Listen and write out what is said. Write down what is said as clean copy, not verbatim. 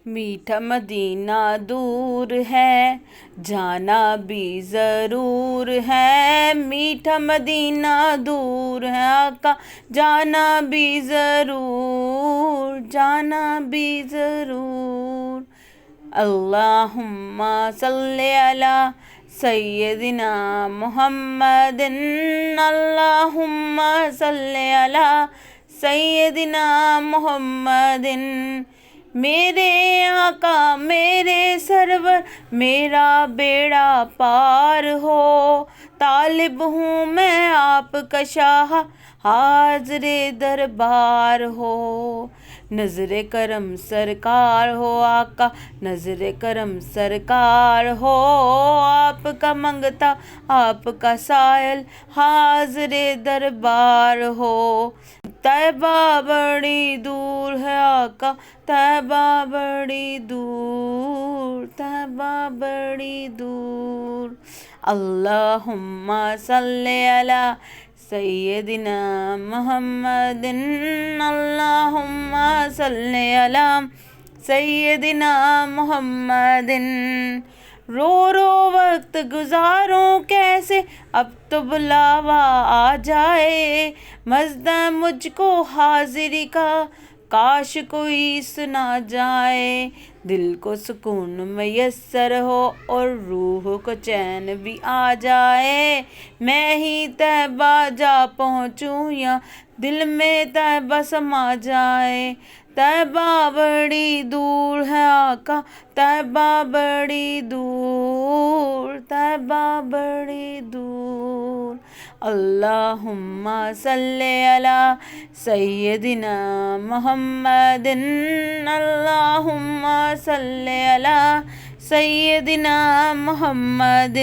میٹھا مدینہ دور ہے، جانا بھی ضرور ہے، میٹھا مدینہ دور ہے آقا، جانا بھی ضرور، جانا بھی ضرور۔ اللہم صلی علی سیدنا محمد، اللہم صلی علی سیدنا محمد۔ میرے آقا میرے سرور میرا بیڑا پار ہو، طالب ہوں میں آپ کا شاہ، حاضر دربار ہو۔ نظر کرم سرکار ہو آقا، نظر کرم سرکار ہو، آپ کا منگتا آپ کا سائل، حاضر دربار ہو۔ طیبہ بڑی دور ہے آقا، طیبہ بڑی دور، طیبہ بڑی دور۔ اللہم صلی علی سیدنا محمد، اللہم صلی علی سیدنا محمد۔ رو رو وقت گزاروں کیسے، اب تو بلاوا آ جائے، مزد مجھ کو حاضری کا، کاش کوئی سنا جائے۔ دل کو سکون میسر ہو اور روح کو چین بھی آ جائے، میں ہی طیبہ جا پہنچوں یا دل میں طیبہ سما جائے۔ طیبہ بڑی دور ہے آقا، طیبہ بڑی دور، طیبہ بڑی دور۔ اللہم صلی علی سیدنا محمد، اللہم صلی علی سیدنا محمد۔